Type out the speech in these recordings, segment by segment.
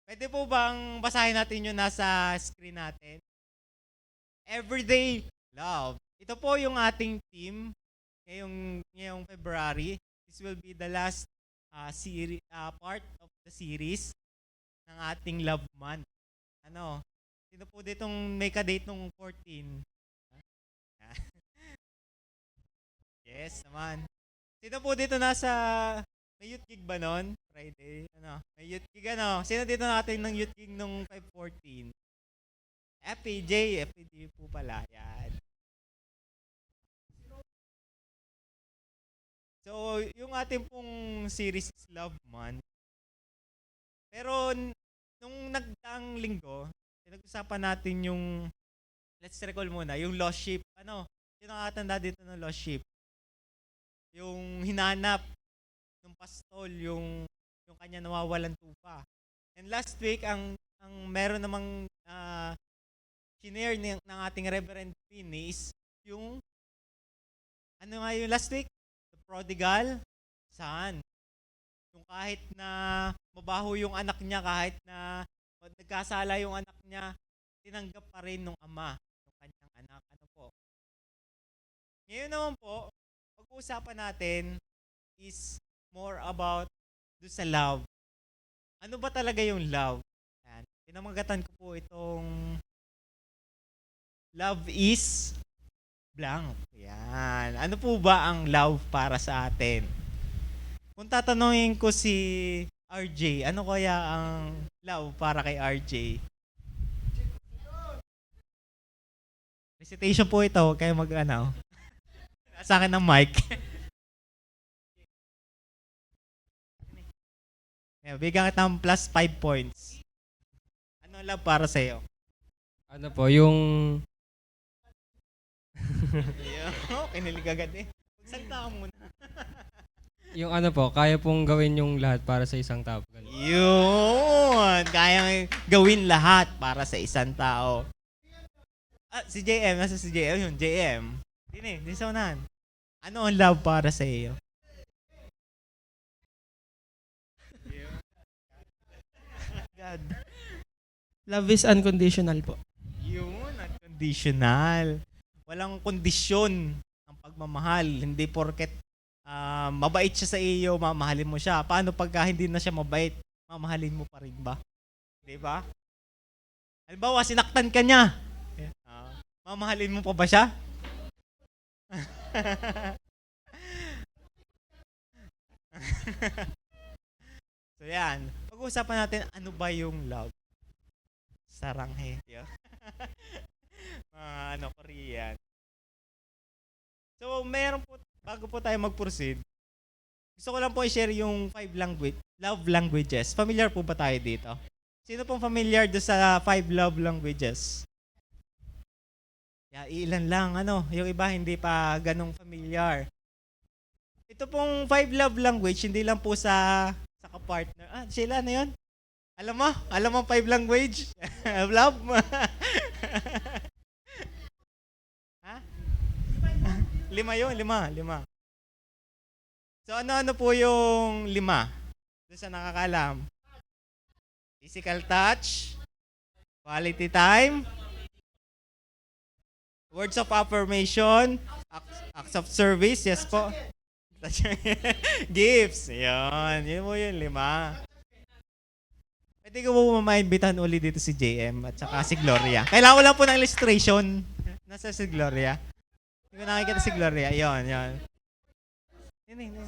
Pwede po bang basahin natin yung nasa screen natin? Everyday love. Ito po yung ating team ngayong February. This will be the last part of the series ng ating Love Month. Ano? Sino po ditong may ka-date nung 14? Yes, naman. Sino po dito nasa may youth gig ba nun? Friday? Ano? May youth gig ano? Sino dito natin ng youth gig nung 514? FPJ po pala. Yan. So, yung ating pong series is Love Month. Pero, nung nagdaang linggo, pinag-usapan natin yung, let's recall muna, yung lost sheep. Ano? Sino nakatanda dito ng lost sheep? Yung hinanap ng pastol, yung kanya nawawalan tupa. And last week, ang meron namang shinare ng ating Reverend Finney is yung, ano nga yung last week? The prodigal son. Yung kahit na mabaho yung anak niya, kahit na nagkasala yung anak niya, tinanggap pa rin ng ama yung kanyang anak. Ano po? Ngayon naman po, pag-uusapan natin is more about do sa love. Ano ba talaga yung love? Yan. Pinamagatan ko po itong love is blank. Yan. Ano po ba ang love para sa atin? Kung tatanungin ko si RJ, ano kaya ang love para kay RJ? Recitation po ito, huwag kayo mag-ano. Sa akin ng mic. Bigyan kita ng plus 5 points. Ano love para sa'yo? Ano po, yung Kinilig agad eh. Magsalita ka muna. yung ano po, kaya pong gawin yung lahat para sa isang tao. Ganun. Yun! Kayang gawin lahat para sa isang tao. Si JM. Nasa si JM yun? JM. Hindi sa unahan. Ano ang love para sa iyo? God. Love is unconditional po. Yun, unconditional. Walang kondisyon ang pagmamahal. Hindi porket mabait siya sa iyo, mamahalin mo siya. Paano pagka hindi na siya mabait? Mamahalin mo pa rin ba? Di ba? Halimbawa, sinaktan ka niya. Mamahalin mo pa ba siya? So yan. Pag-uusapan natin ano ba yung love. Saranghe. Korean. So, meron po, bago po tayo mag-proceed, gusto ko lang po i-share yung 5 love languages. Familiar po ba tayo dito? Sino pong familiar do sa 5 love languages? Ilan lang, yung iba hindi pa ganong familiar. Ito pong 5 love language, hindi lang po sa kapartner. Sheila, ano yun? Alam mo? Alam mo 5 language? Love? Ha? 5 yun, 5. So ano po yung 5? Doon sa nakakalam. Physical touch, quality time, words of affirmation, acts of service, yes po. Gifts, yun po yung 5. Pwede ko po maimbitahan uli dito si JM at saka si Gloria. Kailangan ko lang po ng illustration. Nasa si Gloria. Hindi ko nakikita si Gloria. Yun. Hindi.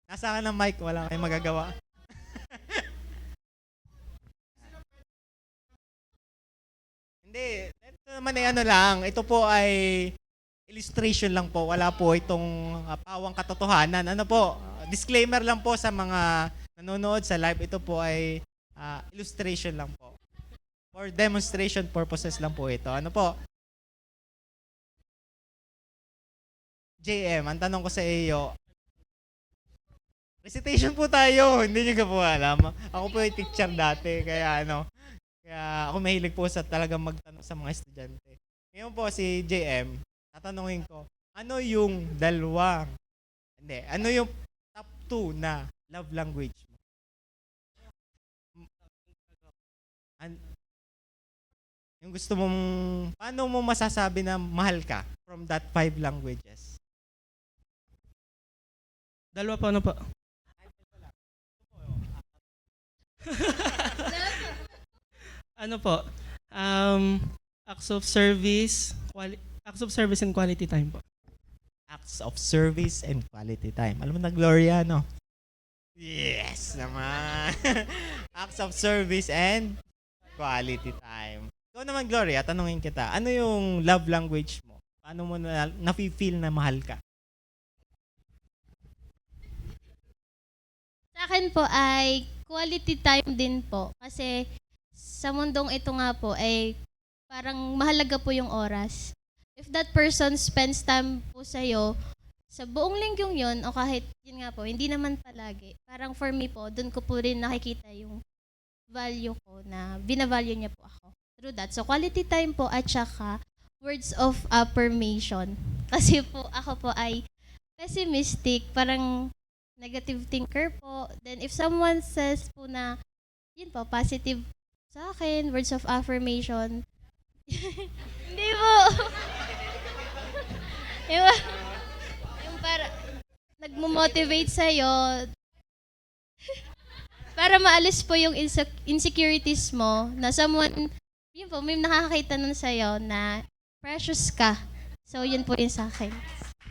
Nasa akin ng mic. Wala kayong magagawa. Hindi. Ito naman ay lang. Ito po ay illustration lang po. Wala po itong pawang katotohanan. Ano po? Disclaimer lang po sa mga nanonood sa live. Ito po ay illustration lang po. For demonstration purposes lang po ito. Ano po? JM, ang tanong ko sa iyo, recitation po tayo. Hindi nyo ka po alam. Ako po yung teacher dati. Kaya kaya ako mahilig po sa talagang magtanong sa mga estudyante. Ngayon po si JM, tatanungin ko, ano yung ano yung top 2 na love language mo? An- yung gusto mong, paano mo masasabi na mahal ka from that 5 languages? Dalawa po, ano po? Ano po? Acts of service, acts of service and quality time po. Acts of service and quality time. Alam mo na, Gloria, no? Yes naman. Acts of service and quality time. Ikaw naman, Gloria, tanungin kita, ano yung love language mo? Paano mo na-feel na mahal ka? Sa akin po ay quality time din po. Kasi sa mundong ito nga po ay parang mahalaga po yung oras. If that person spends time po sa'yo, sa buong linggong yun, o kahit yun nga po, hindi naman palagi. Parang for me po, dun ko po rin nakikita yung value ko na binavalue niya po ako. Through that. So quality time po at saka words of affirmation. Kasi po ako po ay pessimistic, parang negative thinker po. Then if someone says po na, yun po, positive sa akin, words of affirmation, hindi po. Yung, yung para, nagmo-motivate sa'yo, para maalis po yung insecurities mo, na someone, yun po, may nakakakita nun sa'yo na precious ka. So, yun po yung sa akin.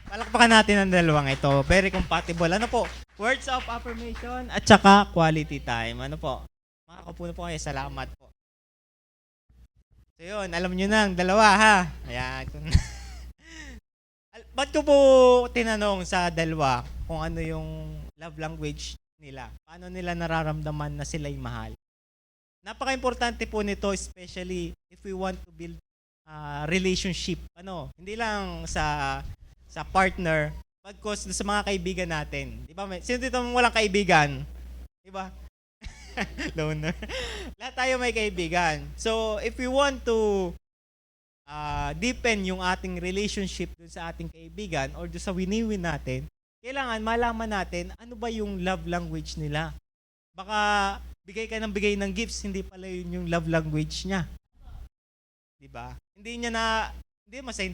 Palakpakan natin ang dalawang ito. Very compatible. Ano po? Words of affirmation at saka quality time. Ano po? Makakapuno po kayo. Salamat po. So yun, alam nyo na ang dalawa ha. Ayan. Ba't ko po tinanong sa dalawa kung ano yung love language nila? Paano nila nararamdaman na sila'y mahal? Napaka-importante po nito, especially if we want to build relationship. Ano? Hindi lang sa partner, pagkos sa mga kaibigan natin. Di ba? Sino dito walang kaibigan? Di ba? Loner. Lahat tayo may kaibigan. So, if we want to deepen yung ating relationship dun sa ating kaibigan or dun sa winiwin natin, kailangan malaman natin ano ba yung love language nila. Baka bigay ka ng bigay ng gifts, hindi pala yun yung love language niya. Di ba? Hindi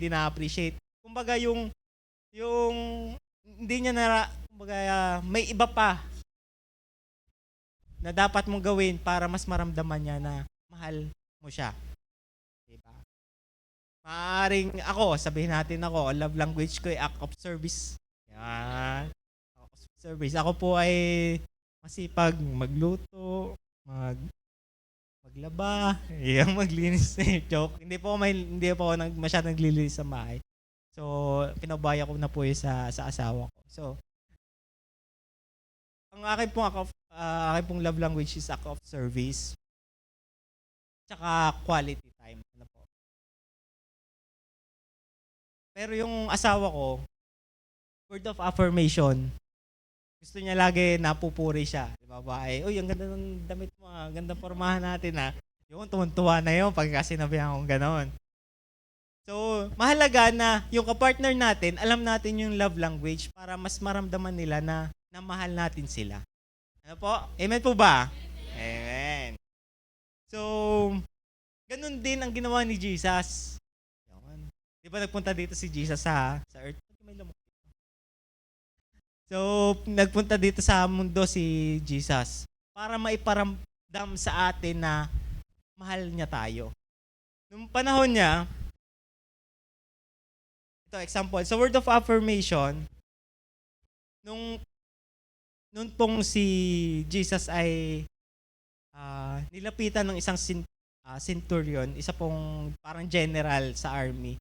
na-appreciate. Kumbaga yung hindi niya kumbaga may iba pa na dapat mong gawin para mas maramdaman niya na mahal mo siya. Diba? Maaaring sabihin natin ako, love language ko ay act of service. Yan. Act of service. Ako po ay masipag magluto, maglaba, maglinis. Joke. Hindi po ako masyadong naglilinis sa bahay. So, pinabaya ko na po yun sa asawa ko. So, ang aking pong love language is act of service. Tsaka quality time. Ano po. Pero yung asawa ko, word of affirmation, gusto niya lagi napupuri siya. Di ba ba? Uy, ang ganda ng damit mo, ang ganda pormahan natin ha. Yung tuwan-tuwa na yun pag sinabihan akong ganon. So, mahalaga na yung kapartner natin, alam natin yung love language para mas maramdaman nila na mahal natin sila. Ano po? Amen po ba? Amen. So, ganun din ang ginawa ni Jesus. Di ba nagpunta dito si Jesus sa earth? So, nagpunta dito sa mundo si Jesus para maiparamdam sa atin na mahal niya tayo. Nung panahon niya, ito, example, sa word of affirmation, nung pong si Jesus ay nilapitan ng isang centurion, isa pong parang general sa army,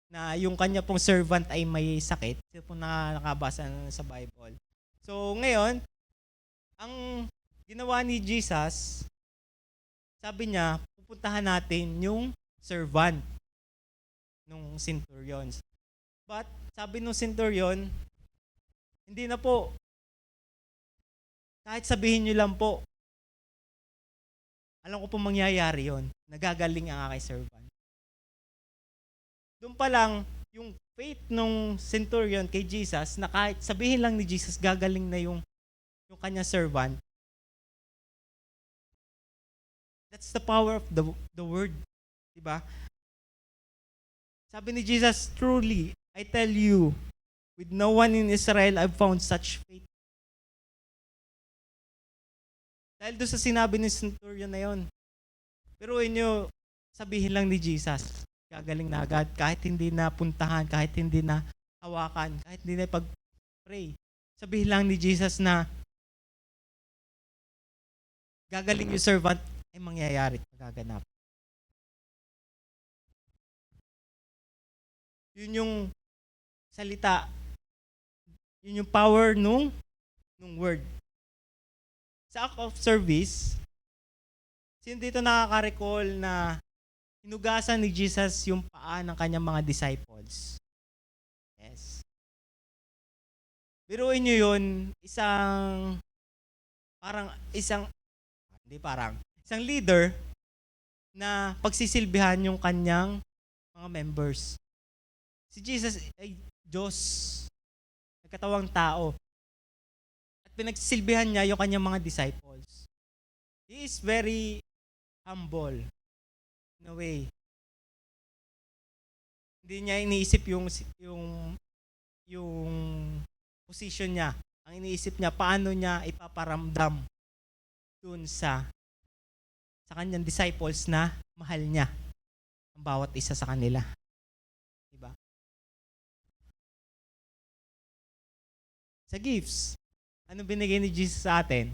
na yung kanya pong servant ay may sakit. Ito pong nakabasa sa Bible. So, ngayon, ang ginawa ni Jesus, sabi niya, pupuntahan natin yung servant nung centurion. But, sabi nung centurion, hindi na po. Kahit sabihin nyo lang po, alam ko po mangyayari yon. Nagagaling ang aking servant. Doon pa lang, yung faith nung centurion kay Jesus, na kahit sabihin lang ni Jesus, gagaling na yung kanya servant, That's the power of the word. Diba? Sabi ni Jesus, truly, I tell you, with no one in Israel I've found such faith. Dahil doon sa sinabi ni centurion na yon. Pero inyo, sabihin lang ni Jesus, gagaling na agad, kahit hindi na puntahan, kahit hindi na hawakan, kahit hindi na pag-pray. Sabihin lang ni Jesus na gagaling yung servant, ay mangyayari at magaganap. Yun yung salita. Yun yung power nung word. Sa act of service, sino dito nakaka-recall na hinugasan ni Jesus yung paa ng kanyang mga disciples? Yes. Biruin nyo yun, isang leader na pagsisilbihan yung kanyang mga members. Si Jesus ay Diyos, nagkatawang tao. At pinagsisilbihan niya yung kanyang mga disciples. He is very humble in a way. Hindi niya iniisip yung position niya. Ang iniisip niya, paano niya ipaparamdam dun sa kanyang disciples na mahal niya ang bawat isa sa kanila. Diba? Sa gifts, ano binigay ni Jesus sa atin?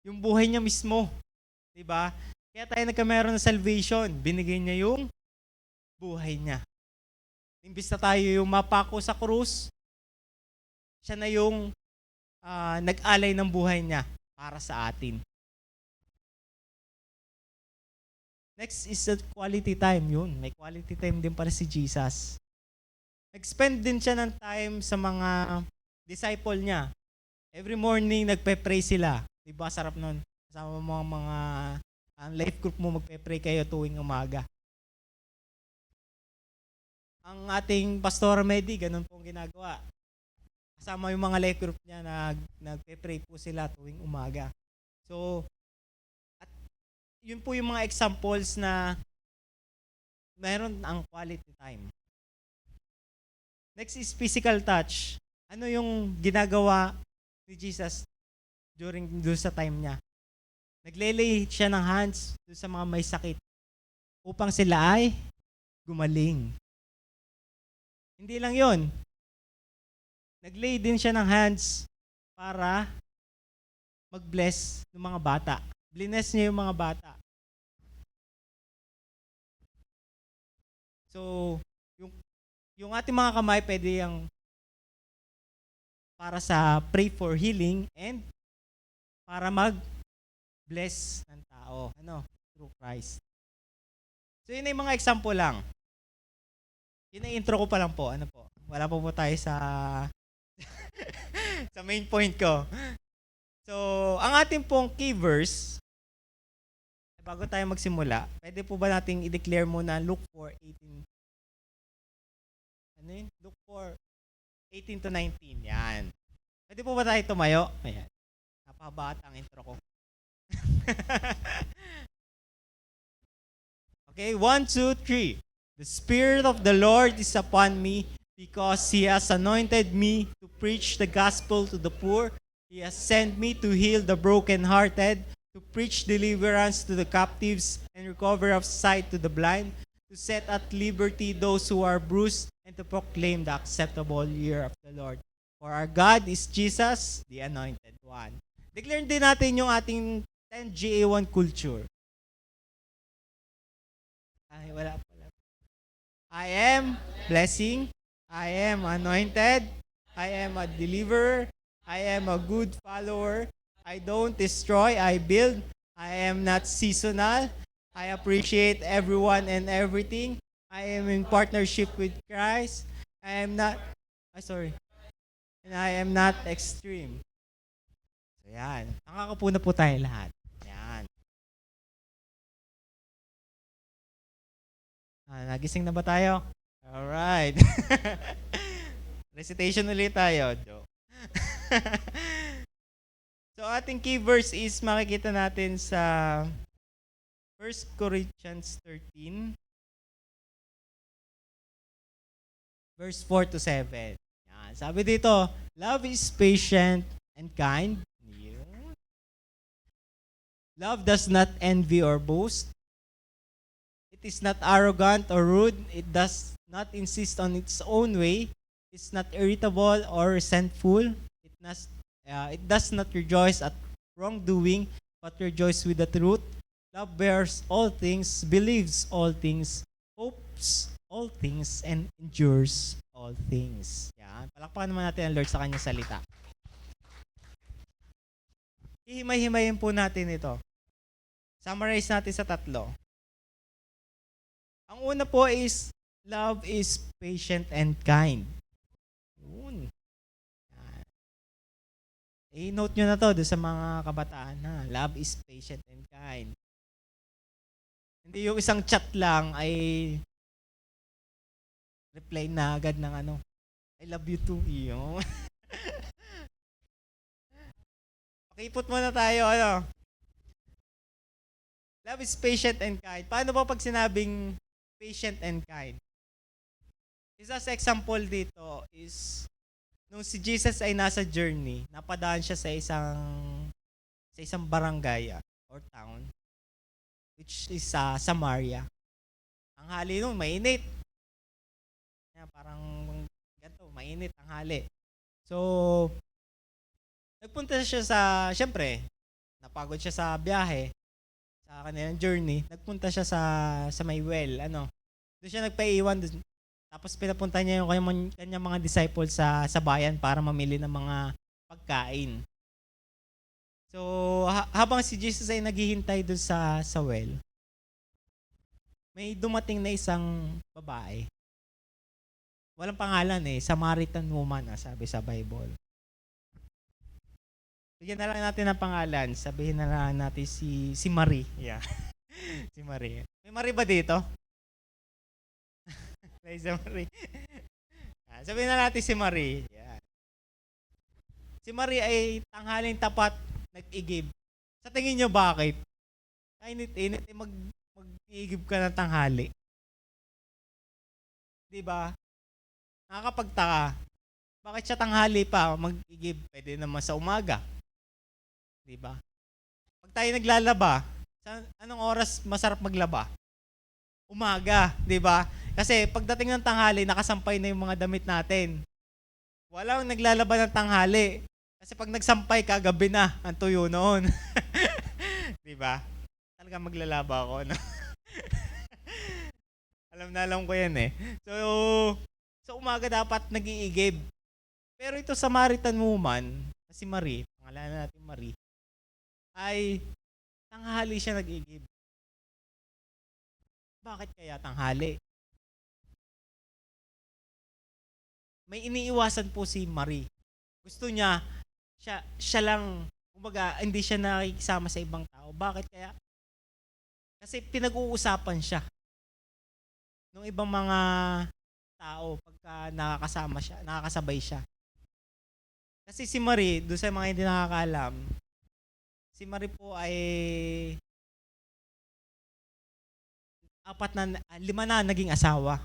Yung buhay niya mismo. Diba? Kaya tayo nagkameron ng salvation. Binigay niya yung buhay niya. Imbis na tayo yung mapako sa krus, siya na yung nag-alay ng buhay niya para sa atin. Next is the quality time. Yun, may quality time din para si Jesus. Nag-spend din siya ng time sa mga disciple niya. Every morning, nagpe-pray sila. Diba, sarap nun. Kasama mo mga life group mo, magpe-pray kayo tuwing umaga. Ang ating Pastor Medi, ganun pong ginagawa. Kasama yung mga life group niya, nagpe-pray po sila tuwing umaga. So, at yun po yung mga examples na mayroon ang quality time. Next is physical touch. Ano yung ginagawa ni Jesus doon sa time niya? Naglelay siya ng hands doon sa mga may sakit upang sila ay gumaling. Hindi lang yon. Naglay din siya ng hands para mag-bless ng mga bata. Bless niya yung mga bata. So, yung ating mga kamay pwede yung para sa pray for healing and para mag-bless ng tao. Through Christ. So, yun yung mga example lang. Yun ang intro ko pa lang po. Wala po tayo sa sa main point ko. So, ang ating pong key verse, bago tayo magsimula, pwede po ba nating i-declare muna Luke 4:18? Ano yun? Luke 4:18 to 19. Yan. Pwede po ba tayo tumayo? Ayan. Napabata ang intro ko. Okay, 1, 2, 3. The Spirit of the Lord is upon me because He has anointed me to preach the gospel to the poor. He has sent me to heal the brokenhearted, to preach deliverance to the captives and recovery of sight to the blind, to set at liberty those who are bruised, and to proclaim the acceptable year of the Lord. For our God is Jesus, the Anointed One. Declare din natin yung ating 10GA1 culture. Ay, wala. I am blessing. I am anointed. I am a deliverer. I am a good follower. I don't destroy, I build. I am not seasonal. I appreciate everyone and everything. I am in partnership with Christ. And I am not extreme. So yan. Nakakapuna po tayo lahat. Yan. Nagising na ba tayo? Alright. Recitation ulit tayo, Joe. So ating key verse is makikita natin sa 1 Corinthians 13, verse 4 to 7. Yan. Sabi dito, love is patient and kind. Yun. Love does not envy or boast. It is not arrogant or rude. It does not insist on its own way. It's not irritable or resentful. It does not rejoice at wrongdoing, but rejoice with the truth. Love bears all things, believes all things, hopes all things, and endures all things. Yan. Palakpakan naman natin ang Lord sa kanyang salita. Hihimay-himayin po natin ito. Summarize natin sa 3. Ang una po is, love is patient and kind. Yun. I-note nyo na to doon sa mga kabataan na love is patient and kind. Hindi yung isang chat lang ay reply na agad ng ano, I love you too. Yung. Pakipot muna tayo. Ano? Love is patient and kind. Paano ba pag sinabing patient and kind? Isa sa example dito is nung si Jesus ay nasa journey, napadaan siya sa isang barangay or town which is Samaria. Ang hali nun, mainit. Parang ganito, mainit ang hali. So, nagpunta siya syempre, napagod siya sa biyahe, sa kanilang journey. Nagpunta siya sa may well, doon siya nagpaiwan. Tapos pinapunta niya yung kanyang mga disciples sa bayan para mamili ng mga pagkain. So, habang si Jesus ay naghihintay doon sa well, may dumating na isang babae. Walang pangalan Samaritan woman, sabi sa Bible. Bigyan na lang natin ng pangalan. Sabihin na lang natin si Marie. Yeah. Si Marie. May Marie ba dito? May si Marie. Sabihin na natin si Marie. Yeah. Si Marie ay tanghaling tapat nag-igib. Sa tingin nyo bakit? Kainit-init mag-igib ka ng tanghali. Diba? Nakakapagtaka. Bakit siya tanghali pa mag-igib? Pwede naman sa umaga. Diba? Pag tayo naglalaba, anong oras masarap maglaba? Umaga, diba? Kasi pagdating ng tanghali, nakasampay na yung mga damit natin. Walang naglalaba ng tanghali. Kasi pag nagsampay, kagabi na ang tuyo noon. Diba? Talaga maglalaba ako. No? alam ko yan So, umaga dapat nag-iigib. Pero ito Samaritan woman, si Marie, pangalanan natin Marie, ay tanghali siya nag-iigib. Bakit kaya tanghali? May iniiwasan po si Marie. Gusto niya, siya lang, kumbaga, hindi siya nakikisama sa ibang tao. Bakit kaya? Kasi pinag-uusapan siya ng ibang mga tao pagka nakakasabay siya. Kasi si Marie, doon sa mga hindi nakakaalam, si Marie po ay 5 na naging asawa.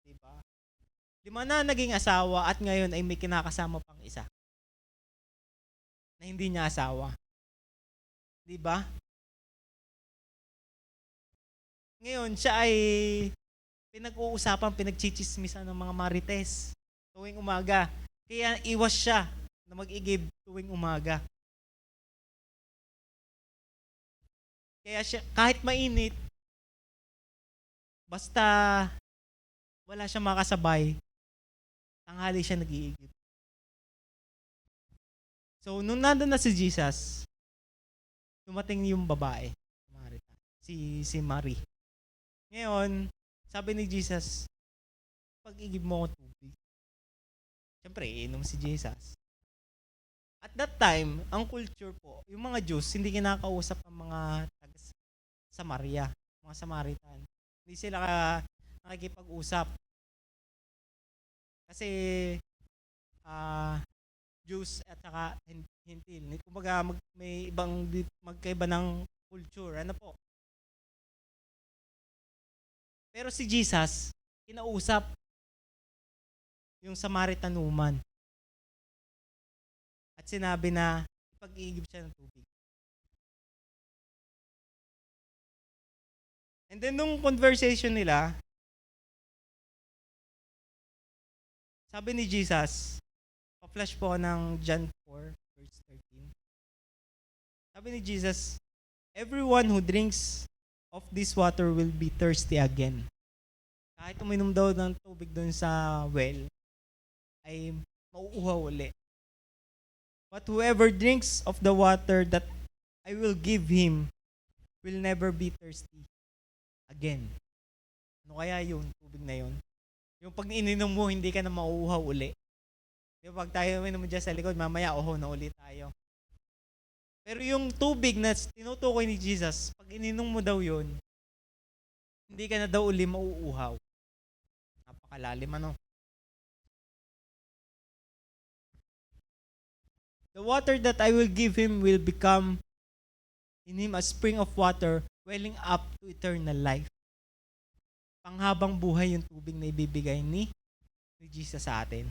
Diba? 5 na naging asawa at ngayon ay may kinakasama pang isa na hindi niya asawa. Diba? Ngayon, siya ay pinag-chichismisan ng mga marites tuwing umaga. Kaya iwas siya na mag-igib tuwing umaga. Kaya siya, kahit mainit, basta wala siyang makasabay, tanghali siya nag-iigib. So, nung nandun na si Jesus, dumating yung babae, si Marie. Ngayon, sabi ni Jesus, pag-igib mo ako tubig. Siyempre, inom si Jesus. At that time, ang culture po, yung mga Jews, hindi kinakausap ang mga taga-Samaria, mga Samaritan. Hindi sila nakikipag-usap. Kasi, Jews at saka Hintil. Kumbaga may ibang magkaiba ng culture. Ano po? Pero si Jesus, kinausap yung Samaritan woman. At sinabi na ipag-iigib siya ng tubig. And then nung conversation nila, sabi ni Jesus, pa-flash po ako ng John 4, verse 13. Sabi ni Jesus, everyone who drinks of this water will be thirsty again. Kahit uminom daw ng tubig doon sa well, ay mauuhaw uli. But whoever drinks of the water that I will give him will never be thirsty again. Ano kaya yun, tubig na yun? Yung pag ininom mo, hindi ka na mauuhaw uli. Di ba, pag tayo uminom dyan sa likod, mamaya, na uli tayo. Pero yung tubig na tinutukoy ni Jesus, pag ininom mo daw yun, hindi ka na daw uli mauuhaw. Napakalalim, ano? The water that I will give him will become in him a spring of water welling up to eternal life. Panghabang buhay yung tubig na ibibigay ni Jesus sa atin.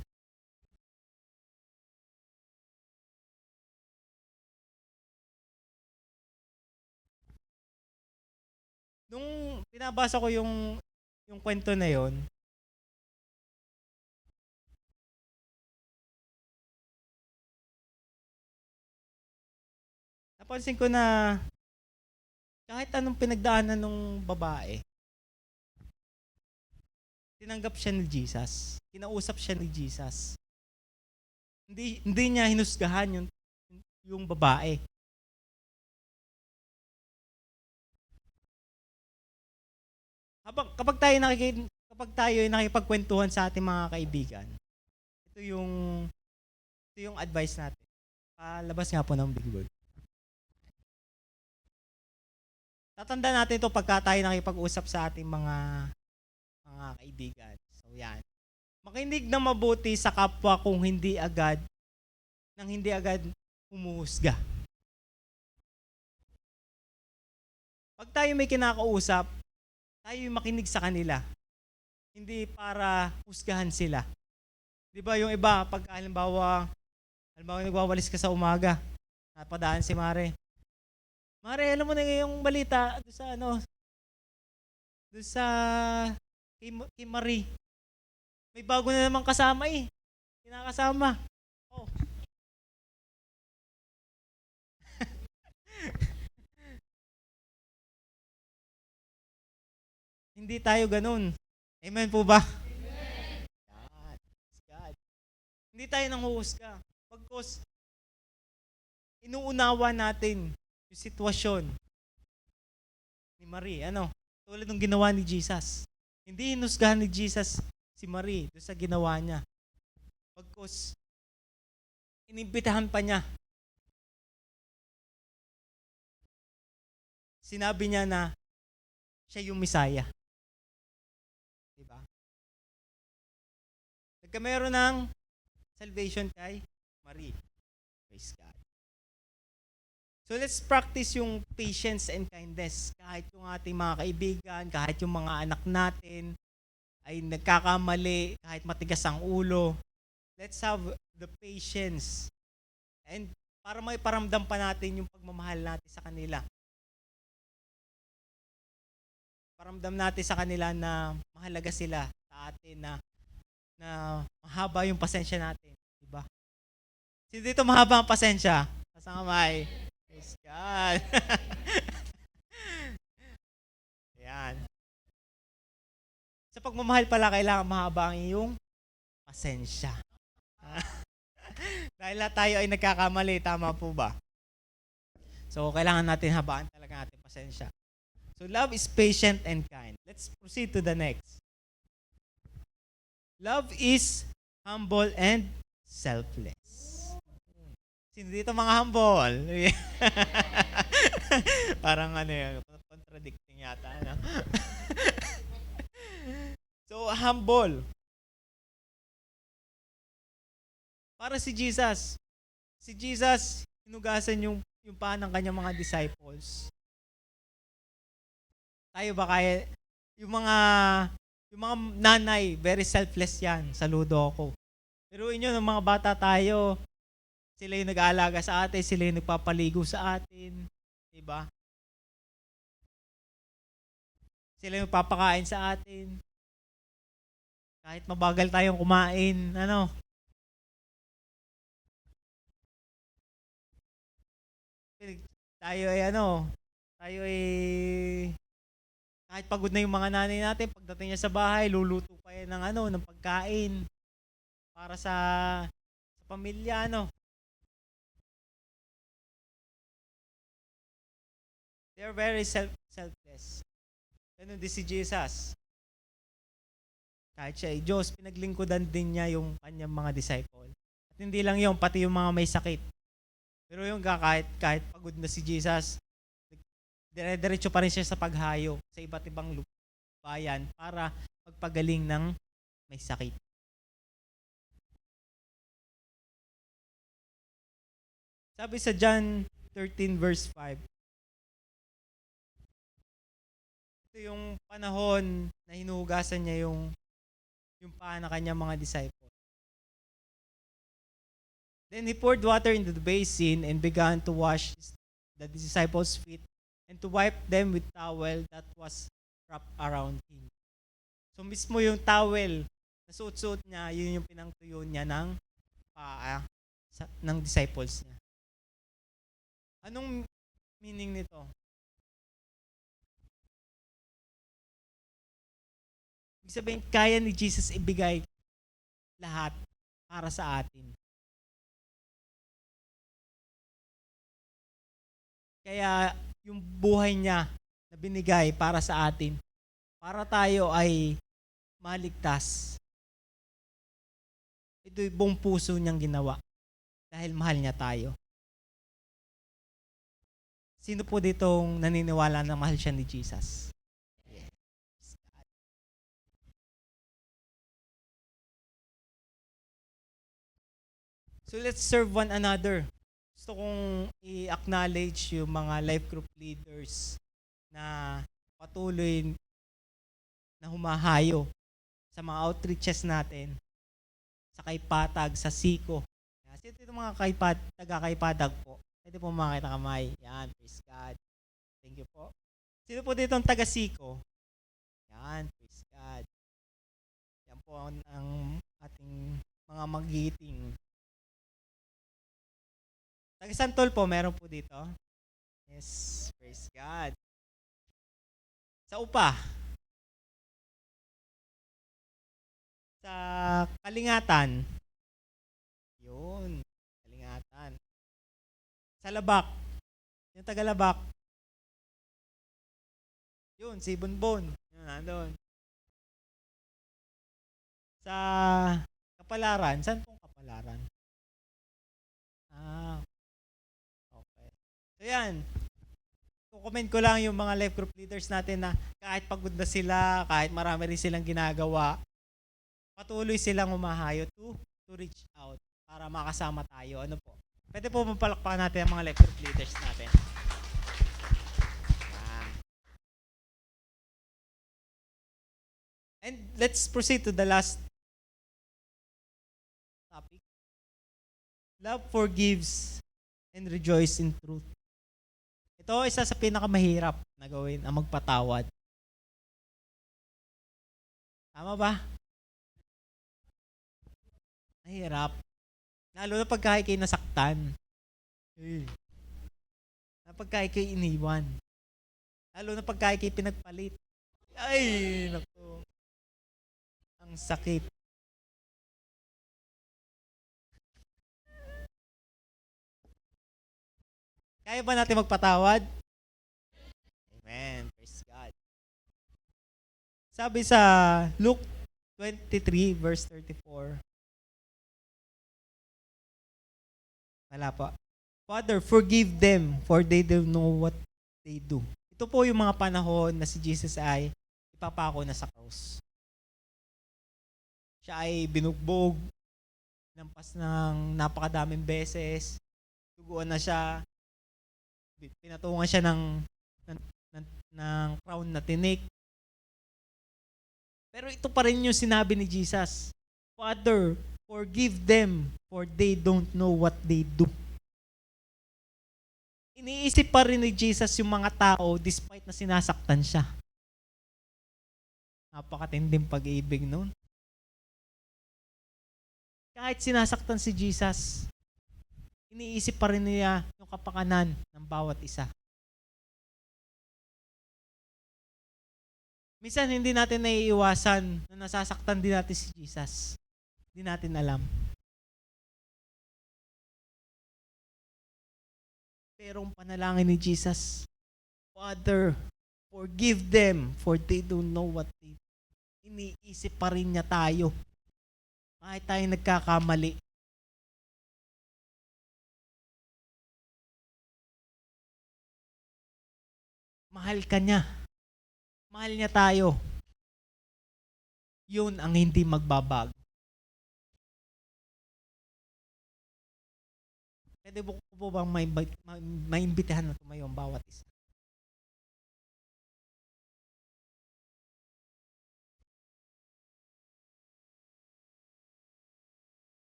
Nung pinabasa ko yung kwento na yon, napansin ko na kahit anong pinagdaanan ng babae, tinanggap siya ni Jesus. Kinausap siya ni Jesus. Hindi niya hinusgahan yung babae. Kapag tayo ay nakipagkwentuhan sa ating mga kaibigan, ito yung advice natin. Palabas nga po ng Big Word. Tatanda natin ito pagka tayo nakipag-usap sa ating mga kaibigan. So yan. Makinig na mabuti sa kapwa kung hindi agad humuhusga. Pag tayo may kinakausap, tayo makinig sa kanila. Hindi para husgahan sila. Di ba yung iba, pag halimbawa nagwawalis ka sa umaga, napadaan si Mare. Mare, alam mo na yung balita doon sa kay Marie. May bago na namang kasama eh. Kinakasama. Oh. Hindi tayo ganun. Amen po ba? Amen. God. Hindi tayo nanghuhusga. Pagkos inuunawa natin yung sitwasyon ni Marie. Tulad ng ginawa ni Jesus. Hindi hinusgahan ni Jesus si Marie doon sa ginawa niya. Pagkos inimbitahan pa niya. Sinabi niya na siya yung Misaya. Diba? Nagkameron ng salvation kay Marie. Praise God. So let's practice yung patience and kindness. Kahit yung ating mga kaibigan, kahit yung mga anak natin ay nagkakamali, kahit matigas ang ulo, let's have the patience. And para may paramdam pa natin yung pagmamahal natin sa kanila. Paramdam natin sa kanila na mahalaga sila sa atin, na mahaba yung pasensya natin. Diba? Sino dito mahaba ang pasensya? Pasang kamay. Praise God. Ayan. Sa pagmamahal pala, kailangan mahaba ang iyong pasensya. Dahil tayo ay nagkakamali, tama po ba? So, kailangan natin habaan talaga natin pasensya. So, love is patient and kind. Let's proceed to the next. Love is humble and selfless. Sino dito mga humble? Parang contradicting yata. So, humble. Para si Jesus, Si Jesus, hinugasan yung paa ng kanyang mga disciples. Tayo ba kaya, yung mga nanay, very selfless yan. Saludo ako. Pero inyo, ng mga bata tayo, sila yung nag-aalaga sa atin, sila yung nagpapaligo sa atin. Diba? Sila yung papakain sa atin. Kahit mabagal tayong kumain, tayo ay kahit pagod na yung mga nanay natin, pagdating niya sa bahay, luluto pa yan ng pagkain para sa pamilya, They're very selfless. Ganun din si Jesus. Kahit siya ay Diyos, pinaglingkudan din niya yung kanyang mga disciple. At hindi lang yun, pati yung mga may sakit. Pero yung kahit pagod na si Jesus, dire-diretso pa rin siya sa paghayo sa iba't ibang bayan para magpagaling ng may sakit. Sabi sa John 13 verse 5, ito yung panahon na hinuhugasan niya yung paa ng kanyang mga disciple. Then he poured water into the basin and began to wash the disciples' feet and to wipe them with towel that was wrapped around him. So mismo yung towel na suot-suot niya, yun yung pinangtuyo niya ng paa ng disciples niya. Anong meaning nito? Ibig sabihin, kaya ni Jesus ibigay lahat para sa atin. Kaya yung buhay niya na binigay para sa atin, para tayo ay maligtas. Ito'y buong puso niyang ginawa dahil mahal niya tayo. Sino po ditong naniniwala na mahal siya ni Jesus? So let's serve one another. Gusto kong i-acknowledge yung mga life group leaders na patuloy na humahayo sa mga outreaches natin sa Kaipatag, sa Siko. Sino itong mga taga-Kaipadag po? Pwede po makita kamay. Yan, praise God. Thank you po. Sino po dito ang taga-Siko? Yan, praise God. Yan po ang ating mga magiting. Taga-Santol po, meron po dito. Yes, praise God. Sa Upa. Sa Kalingatan. Yun, Kalingatan. Sa Labak. Yung taga-Labak. Yun, si Bonbon. Yun, nandun. Sa Kapalaran. Saan pong Kapalaran? Okay. So yan. Comment ko lang yung mga life group leaders natin na kahit pagod na sila, kahit marami rin silang ginagawa, patuloy silang umahayo to reach out para makasama tayo. Ano po? Pwede po mapalakpakan natin ang mga life group leaders natin. And let's proceed to the last topic. Love forgives and rejoice in truth. Ito isa sa pinakamahirap na gawin, ang magpatawad. Tama ba? Mahirap. Lalo na pagka ikay nasaktan. Na pagka ikay iniwan. Lalo na pagka ikay pinagpalit. Ay, naku. Ang sakit. Kaya ba natin magpatawad? Amen. Praise God. Sabi sa Luke 23 verse 34. Wala pa. Father, forgive them for they don't know what they do. Ito po yung mga panahon na si Jesus ay ipapako na sa cross. Siya ay binugbog, nampas ng napakadaming beses, Duguan na siya. Pinatungan siya ng crown na tinik. Pero ito pa rin yung sinabi ni Jesus. Father, forgive them, for they don't know what they do. Iniisip pa rin ni Jesus yung mga tao despite na sinasaktan siya. Napakatinding pag-ibig nun. Kahit sinasaktan si Jesus, iniisip pa rin niya yung kapakanan ng bawat isa. Minsan hindi natin naiiwasan na nasasaktan din natin si Jesus. Hindi natin alam. Pero ang panalangin ni Jesus, Father, forgive them for they don't know what they do. Iniisip pa rin niya tayo. Kahit tayo nagkakamali. Mahal ka niya. Mahal niya tayo. Yun ang hindi magbabago. Pwede po bang maimbitahan na tumayo ang bawat isa?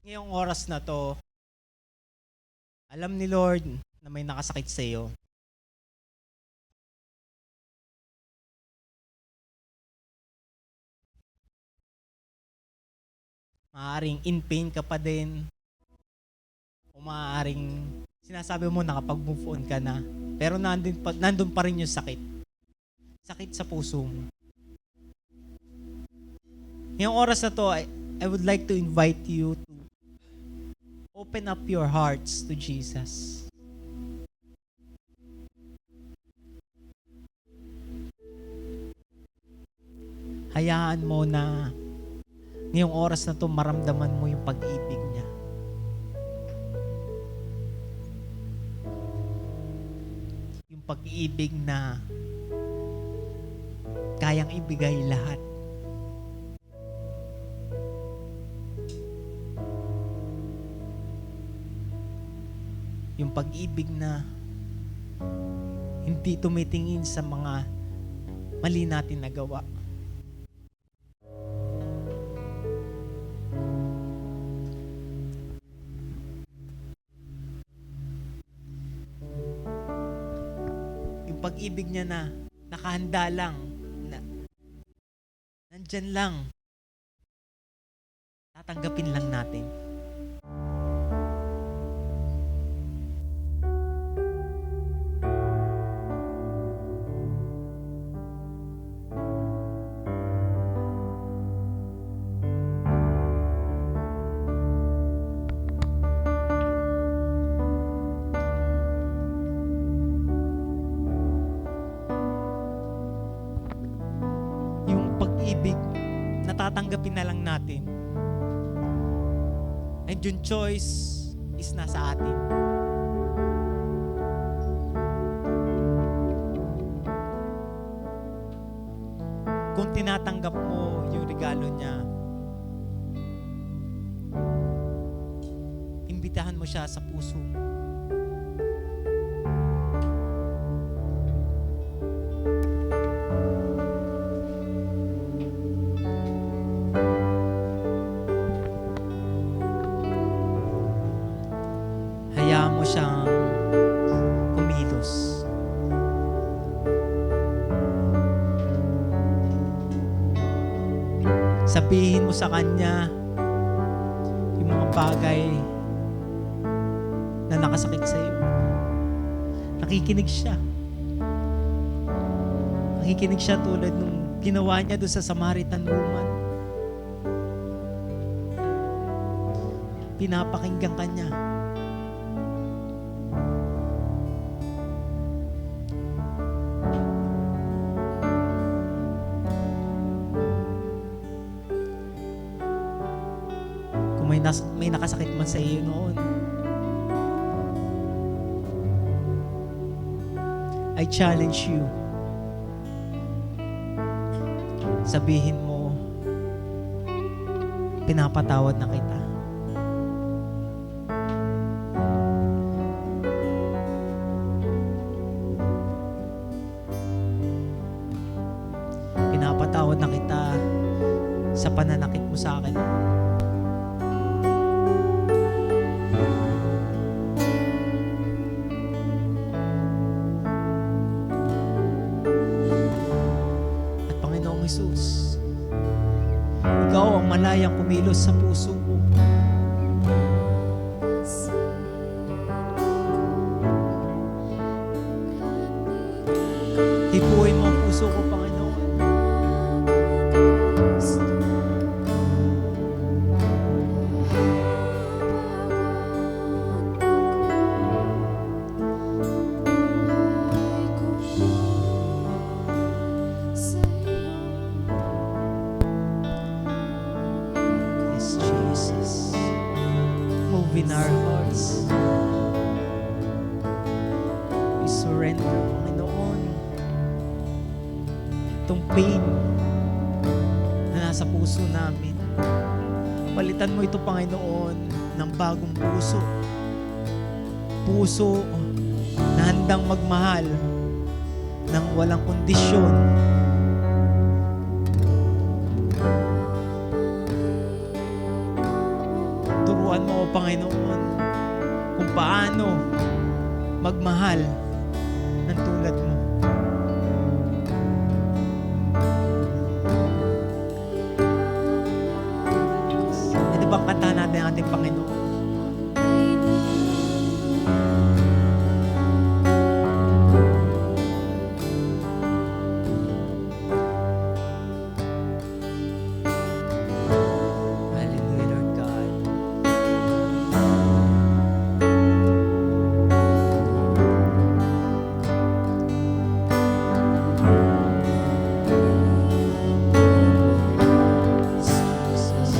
Ngayong oras na to, alam ni Lord na may nakasakit sa iyo. Maaaring in pain ka pa din. O maaaring sinasabi mo nakapag-move on ka na. Pero nandun pa rin yung sakit. Sakit sa puso mo. Ngayong oras na to, I would like to invite you to open up your hearts to Jesus. Hayaan mo na ngayong oras na to maramdaman mo yung pag-ibig niya. Yung pag-ibig na kayang ibigay lahat. Yung pag-ibig na hindi tumitingin sa mga mali natin nagawa. Yung pag-ibig niya na nakahanda lang, na nandyan lang, tatanggapin lang natin. Pag-ibig na tatanggapin na lang natin. And yung choice is nasa atin. Kung tinatanggap mo yung regalo niya, imbitahan mo siya sa puso mo. Hayaan mo siyang kumilos. Sabihin mo sa kanya yung mga bagay na nakasakit sa iyo. Nakikinig siya. Nakikinig siya tulad nung ginawa niya doon sa Samaritan woman. Pinapakinggan ka niya. May nakasakit man sa iyo noon, I challenge you. Sabihin mo, pinapatawad na kita. Pinapatawad na kita sa pananakit mo sa akin. At Panginoong Hesus, Ikaw ang malayang kumilos sa puso ko. Hipuin mo ang puso ko, Panginoon. Yes, Jesus. Move in our hearts. We surrender, Panginoon. Itong pain na nasa puso namin. Palitan mo ito, Panginoon, ng bagong puso. Puso na handang magmahal ng walang kondisyon. Turuan mo, Panginoon, kung paano magmahal ng tulad mo. Pwede bang kantahan natin ang ating Panginoon? Hallelujah, Lord God. Jesus.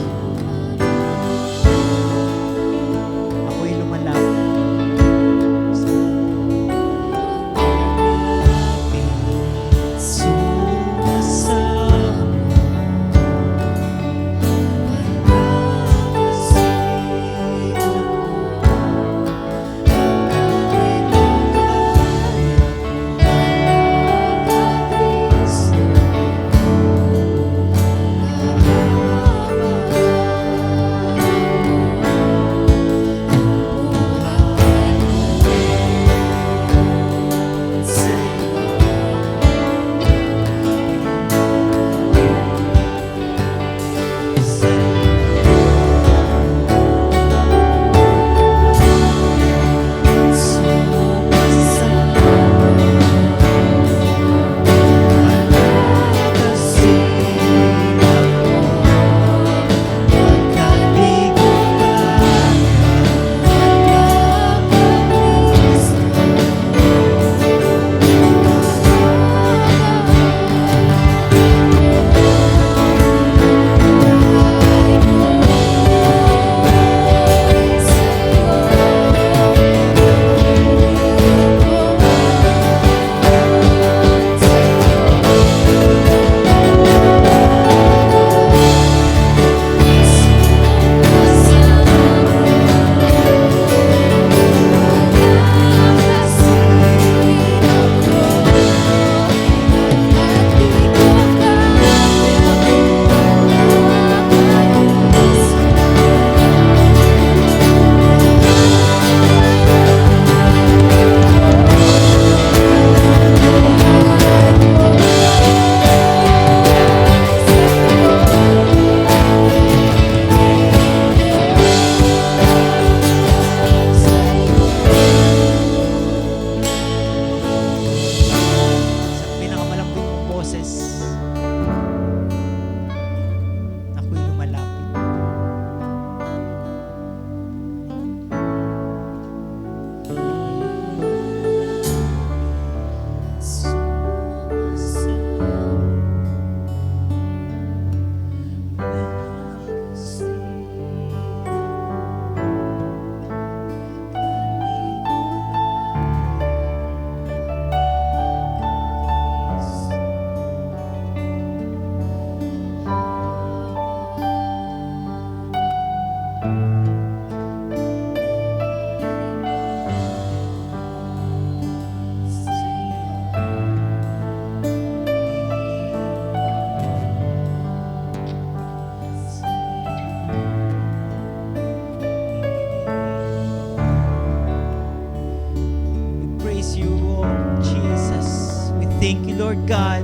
Lord God,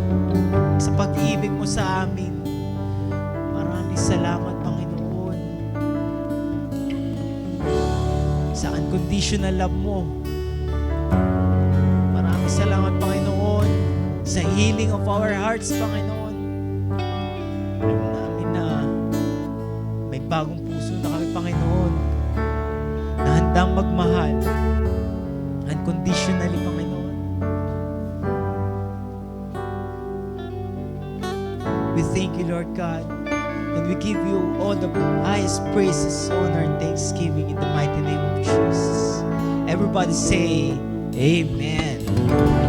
sa pag-ibig mo sa amin. Maraming salamat, Panginoon, sa unconditional love mo. Maraming salamat, Panginoon, sa healing of our hearts, Panginoon. Alam namin na may bagong puso na kami, Panginoon, na handang magmahal unconditionally, Panginoon. We thank you, Lord God, and we give you all the highest praises, honor, and thanksgiving in the mighty name of Jesus. Everybody say, Amen.